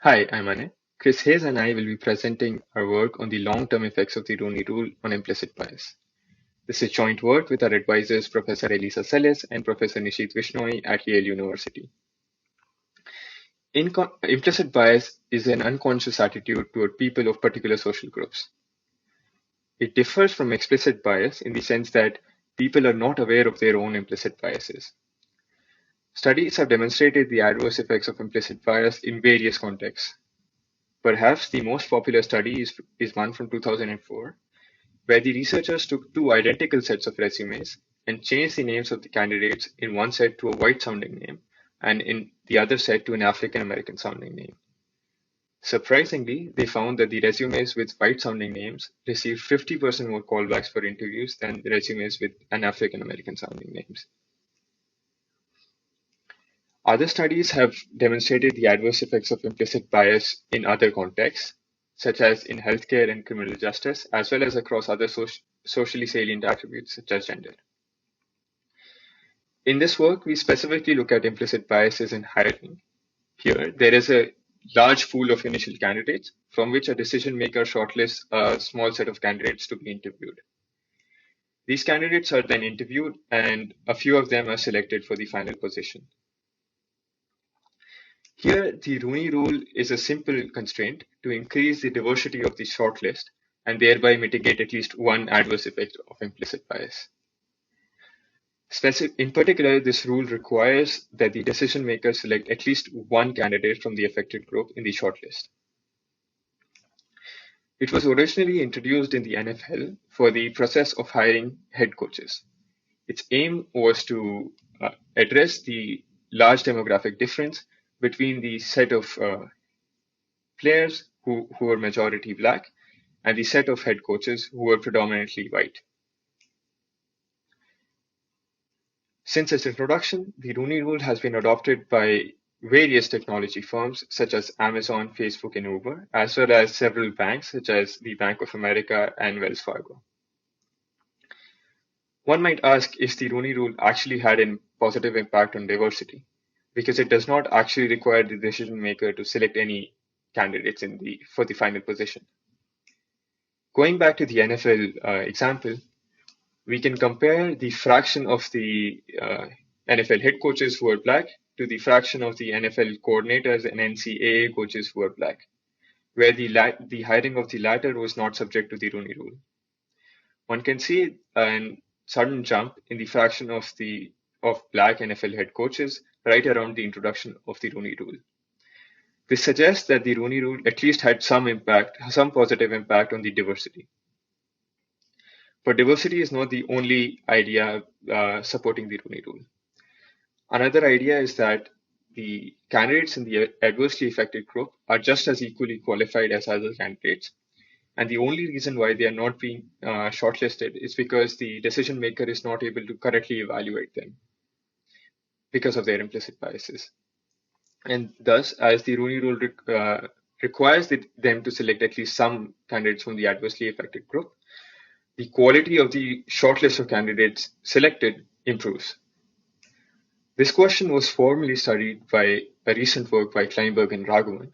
Hi, I'm Ane. Chris Hayes and I will be presenting our work on the long-term effects of the Rooney Rule on implicit bias. This is joint work with our advisors, Professor Elisa Celis and Professor Nishit Vishnoi at Yale University. Implicit bias is an unconscious attitude toward people of particular social groups. It differs from explicit bias in the sense that people are not aware of their own implicit biases. Studies have demonstrated the adverse effects of implicit bias in various contexts. Perhaps the most popular study is one from 2004, where the researchers took two identical sets of resumes and changed the names of the candidates in one set to a white-sounding name and in the other set to an African-American sounding name. Surprisingly, they found that the resumes with white-sounding names received 50% more callbacks for interviews than the resumes with an African-American sounding names. Other studies have demonstrated the adverse effects of implicit bias in other contexts, such as in healthcare and criminal justice, as well as across other socially salient attributes such as gender. In this work, we specifically look at implicit biases in hiring. Here, there is a large pool of initial candidates from which a decision maker shortlists a small set of candidates to be interviewed. These candidates are then interviewed, and a few of them are selected for the final position. Here, the Rooney Rule is a simple constraint to increase the diversity of the shortlist and thereby mitigate at least one adverse effect of implicit bias. In particular, this rule requires that the decision maker select at least one candidate from the affected group in the shortlist. It was originally introduced in the NFL for the process of hiring head coaches. Its aim was to address the large demographic difference between the set of players who were majority black and the set of head coaches who were predominantly white. Since its introduction, the Rooney Rule has been adopted by various technology firms such as Amazon, Facebook, and Uber, as well as several banks such as the Bank of America and Wells Fargo. One might ask if the Rooney Rule actually had a positive impact on diversity, because it does not actually require the decision maker to select any candidates for the final position. Going back to the NFL example, we can compare the fraction of the NFL head coaches who are black to the fraction of the NFL coordinators and NCAA coaches who are black, where the hiring of the latter was not subject to the Rooney Rule. One can see a sudden jump in the fraction of black NFL head coaches right around the introduction of the Rooney Rule. This suggests that the Rooney Rule at least had some positive impact on the diversity. But diversity is not the only idea supporting the Rooney Rule. Another idea is that the candidates in the adversely affected group are just as equally qualified as other candidates. And the only reason why they are not being shortlisted is because the decision maker is not able to correctly evaluate them because of their implicit biases. And thus, as the Rooney Rule requires them to select at least some candidates from the adversely affected group, the quality of the shortlist of candidates selected improves. This question was formally studied by a recent work by Kleinberg and Raghavan.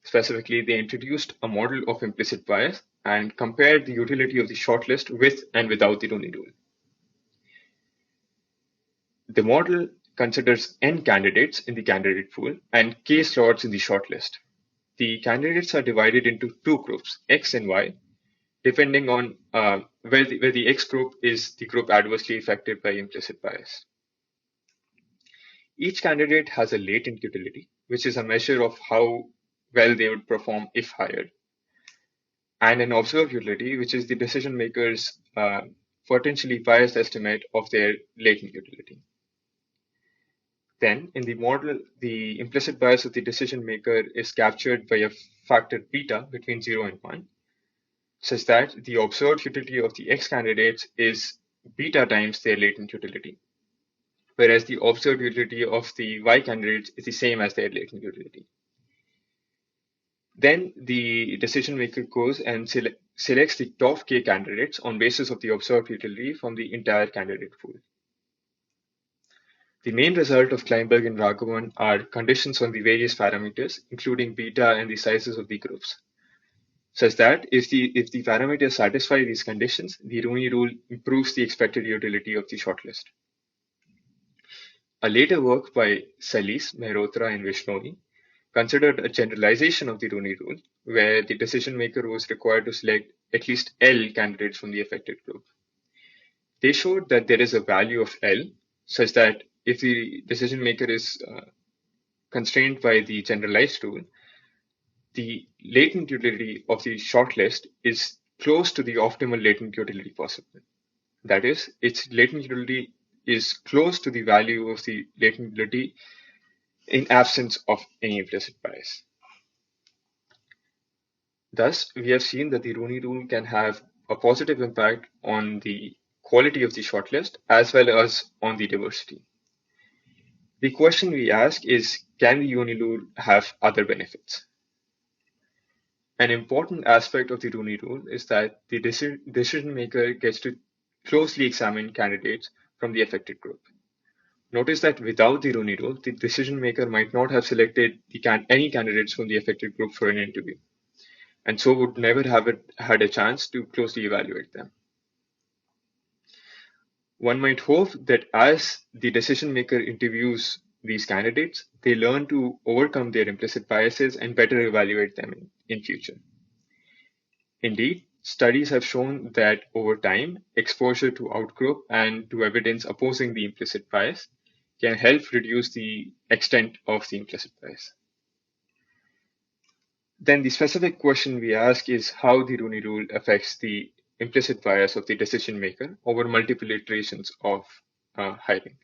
Specifically, they introduced a model of implicit bias and compared the utility of the shortlist with and without the Rooney Rule. The model considers n candidates in the candidate pool and k slots in the shortlist. The candidates are divided into two groups, X and Y, depending on where the X group is the group adversely affected by implicit bias. Each candidate has a latent utility, which is a measure of how well they would perform if hired, and an observed utility, which is the decision maker's potentially biased estimate of their latent utility. Then, in the model, the implicit bias of the decision maker is captured by a factor beta between 0 and 1, such that the observed utility of the X candidates is beta times their latent utility, whereas the observed utility of the Y candidates is the same as their latent utility. Then the decision maker goes and selects the top k candidates on basis of the observed utility from the entire candidate pool. The main result of Kleinberg and Raghavan are conditions on the various parameters, including beta and the sizes of the groups, such that if the parameters satisfy these conditions, the Rooney rule improves the expected utility of the shortlist. A later work by Celis, Mehrotra, and Vishnoi considered a generalization of the Rooney rule, where the decision maker was required to select at least L candidates from the affected group. They showed that there is a value of L such that if the decision maker is constrained by the generalized rule, the latent utility of the shortlist is close to the optimal latent utility possible. That is, its latent utility is close to the value of the latent utility in absence of any implicit bias. Thus, we have seen that the Rooney rule can have a positive impact on the quality of the shortlist as well as on the diversity. The question we ask is, can the Rooney rule have other benefits? An important aspect of the Rooney rule is that the decision maker gets to closely examine candidates from the affected group. Notice that without the Rooney rule, the decision maker might not have selected any candidates from the affected group for an interview, and so would never have had a chance to closely evaluate them. One might hope that as the decision maker interviews these candidates, they learn to overcome their implicit biases and better evaluate them in future. Indeed, studies have shown that over time, exposure to outgroup and to evidence opposing the implicit bias can help reduce the extent of the implicit bias. Then the specific question we ask is how the Rooney rule affects the implicit bias of the decision maker over multiple iterations of hiring.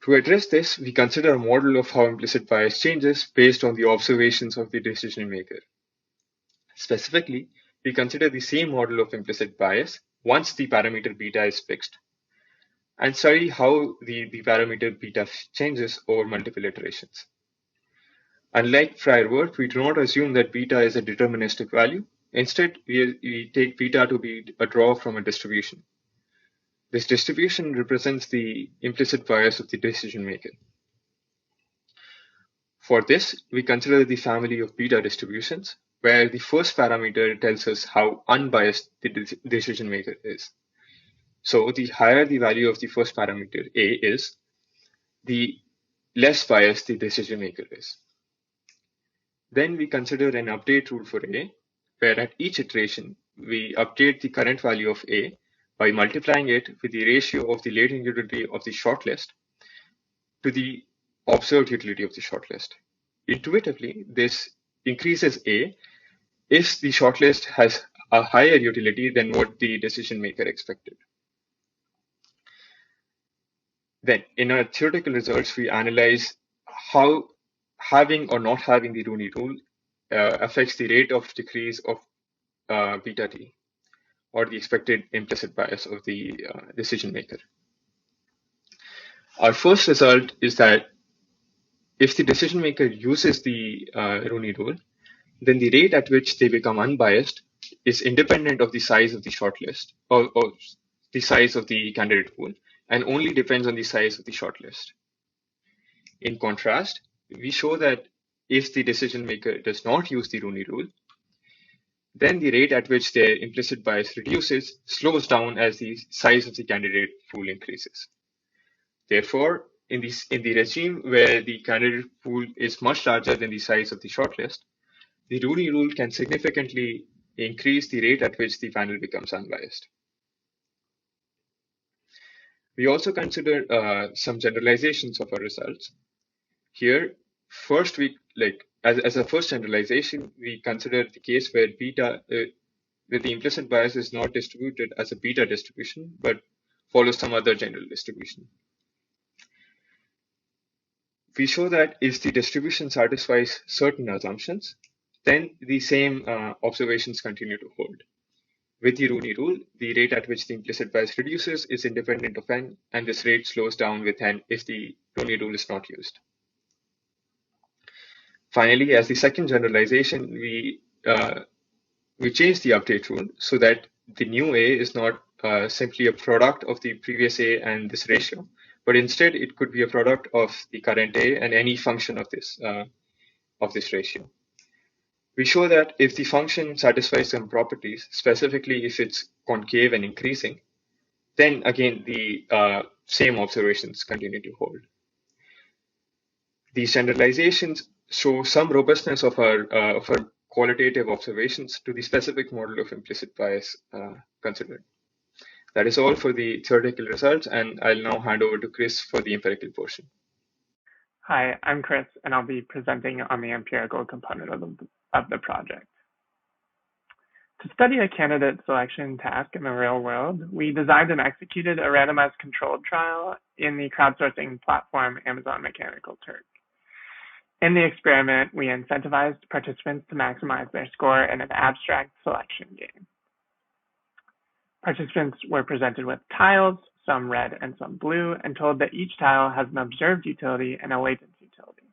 To address this, we consider a model of how implicit bias changes based on the observations of the decision maker. Specifically, we consider the same model of implicit bias once the parameter beta is fixed, and study how the parameter beta changes over multiple iterations. Unlike prior work, we do not assume that beta is a deterministic value. Instead, we take beta to be a draw from a distribution. This distribution represents the implicit bias of the decision maker. For this, we consider the family of beta distributions, where the first parameter tells us how unbiased the decision maker is. So the higher the value of the first parameter A is, the less biased the decision maker is. Then we consider an update rule for A, where at each iteration, we update the current value of A by multiplying it with the ratio of the latent utility of the shortlist to the observed utility of the shortlist. Intuitively, this increases A if the shortlist has a higher utility than what the decision maker expected. Then, in our theoretical results, we analyze how having or not having the Rooney rule affects the rate of decrease of beta t, or the expected implicit bias of the decision maker. Our first result is that if the decision maker uses the Rooney rule, then the rate at which they become unbiased is independent of the size of the shortlist or the size of the candidate pool, and only depends on the size of the shortlist. In contrast, we show that if the decision maker does not use the Rooney rule, then the rate at which their implicit bias reduces slows down as the size of the candidate pool increases. Therefore, in the regime where the candidate pool is much larger than the size of the shortlist, the Rooney rule can significantly increase the rate at which the panel becomes unbiased. We also consider some generalizations of our results. Here, first as a first generalization, we consider the case where where the implicit bias is not distributed as a beta distribution, but follows some other general distribution. We show that if the distribution satisfies certain assumptions, then the same observations continue to hold. With the Rooney rule, the rate at which the implicit bias reduces is independent of n, and this rate slows down with n if the Rooney rule is not used. Finally, as the second generalization, we change the update rule so that the new A is not simply a product of the previous A and this ratio, but instead it could be a product of the current A and any function of this ratio. We show that if the function satisfies some properties, specifically if it's concave and increasing, then again the same observations continue to hold. These generalizations show some robustness of our qualitative observations to the specific model of implicit bias considered. That is all for the theoretical results, and I'll now hand over to Chris for the empirical portion. Hi, I'm Chris, and I'll be presenting on the empirical component of the project. To study a candidate selection task in the real world, we designed and executed a randomized controlled trial in the crowdsourcing platform Amazon Mechanical Turk. In the experiment, we incentivized participants to maximize their score in an abstract selection game. Participants were presented with tiles, some red and some blue, and told that each tile has an observed utility and a latent utility.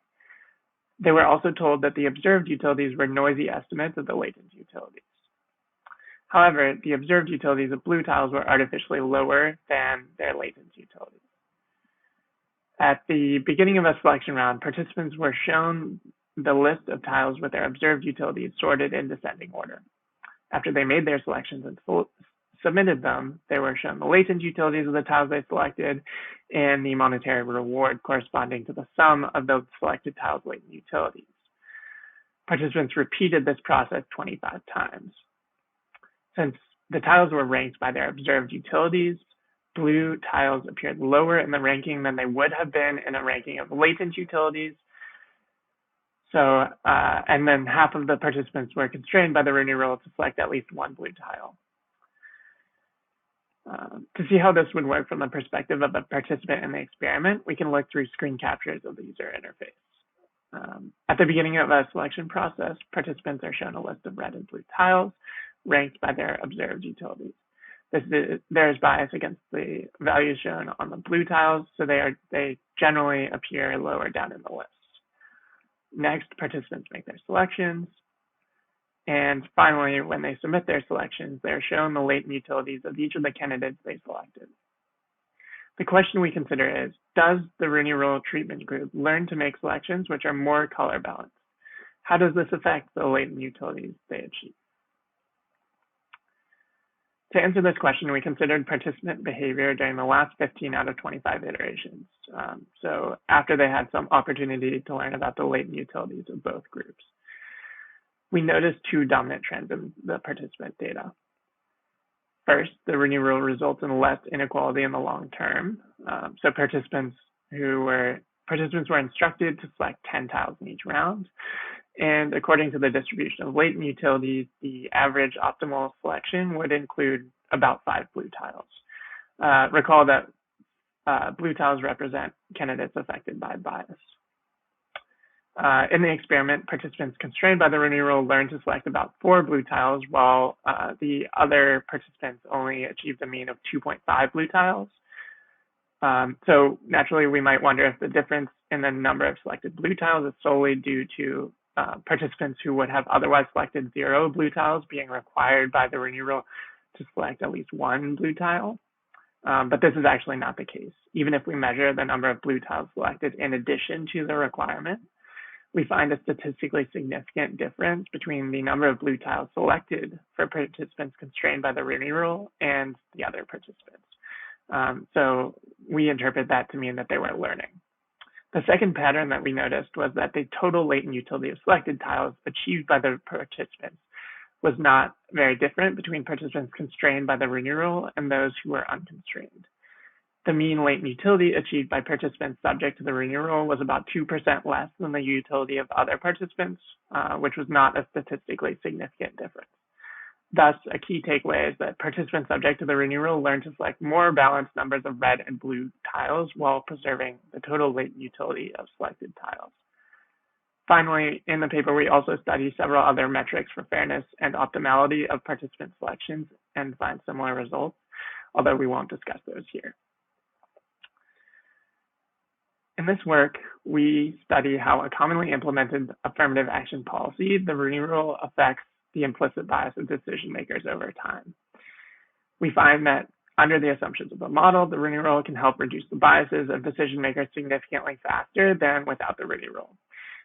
They were also told that the observed utilities were noisy estimates of the latent utilities. However, the observed utilities of blue tiles were artificially lower than their latent utilities. At the beginning of a selection round, participants were shown the list of tiles with their observed utilities sorted in descending order. After they made their selections and submitted them, they were shown the latent utilities of the tiles they selected and the monetary reward corresponding to the sum of those selected tiles' latent utilities. Participants repeated this process 25 times. Since the tiles were ranked by their observed utilities, blue tiles appeared lower in the ranking than they would have been in a ranking of latent utilities. And then half of the participants were constrained by the Rooney Rule to select at least one blue tile. To see how this would work from the perspective of a participant in the experiment, we can look through screen captures of the user interface. At the beginning of a selection process, participants are shown a list of red and blue tiles ranked by their observed utilities. There is bias against the values shown on the blue tiles, so they generally appear lower down in the list. Next, participants make their selections. And finally, when they submit their selections, they're shown the latent utilities of each of the candidates they selected. The question we consider is, does the Rooney Rule treatment group learn to make selections which are more color balanced? How does this affect the latent utilities they achieve? To answer this question, we considered participant behavior during the last 15 out of 25 iterations. So after they had some opportunity to learn about the latent utilities of both groups. We noticed two dominant trends in the participant data. First, the Rooney Rule results in less inequality in the long term. So participants were instructed to select 10 tiles in each round. And according to the distribution of latent utilities, the average optimal selection would include about 5 blue tiles. Recall that blue tiles represent candidates affected by bias. In the experiment, participants constrained by the Rooney Rule learned to select about 4 blue tiles, while the other participants only achieved a mean of 2.5 blue tiles. So naturally, we might wonder if the difference in the number of selected blue tiles is solely due to participants who would have otherwise selected 0 blue tiles being required by the Rooney Rule to select at least 1 blue tile. But this is actually not the case. Even if we measure the number of blue tiles selected in addition to the requirement, we find a statistically significant difference between the number of blue tiles selected for participants constrained by the Rooney Rule and the other participants. So we interpret that to mean that they were learning. The second pattern that we noticed was that the total latent utility of selected tiles achieved by the participants was not very different between participants constrained by the Rooney Rule and those who were unconstrained. The mean latent utility achieved by participants subject to the Rooney Rule was about 2% less than the utility of other participants, which was not a statistically significant difference. Thus, a key takeaway is that participants subject to the Rooney Rule learn to select more balanced numbers of red and blue tiles while preserving the total latent utility of selected tiles. Finally, in the paper, we also study several other metrics for fairness and optimality of participant selections and find similar results, although we won't discuss those here. In this work, we study how a commonly implemented affirmative action policy, the Rooney Rule, affects the implicit bias of decision makers over time. We find that under the assumptions of the model, the Rooney Rule can help reduce the biases of decision makers significantly faster than without the Rooney Rule.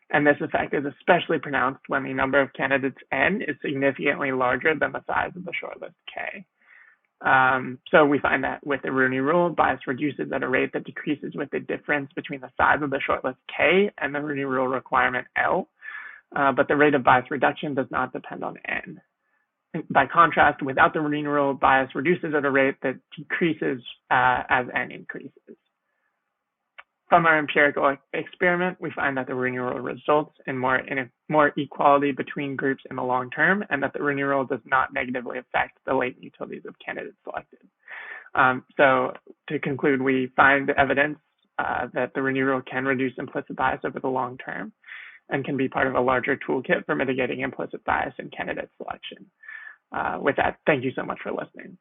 And this effect is especially pronounced when the number of candidates n is significantly larger than the size of the shortlist k. So we find that with the Rooney Rule, bias reduces at a rate that decreases with the difference between the size of the shortlist k and the Rooney Rule requirement L, but the rate of bias reduction does not depend on n. By contrast, without the Rooney Rule, bias reduces at a rate that decreases as n increases. From our empirical experiment, we find that the Rooney Rule results in more equality between groups in the long term, and that the Rooney Rule does not negatively affect the latent utilities of candidates selected. So to conclude, we find evidence that the Rooney Rule can reduce implicit bias over the long term and can be part of a larger toolkit for mitigating implicit bias in candidate selection. With that, thank you so much for listening.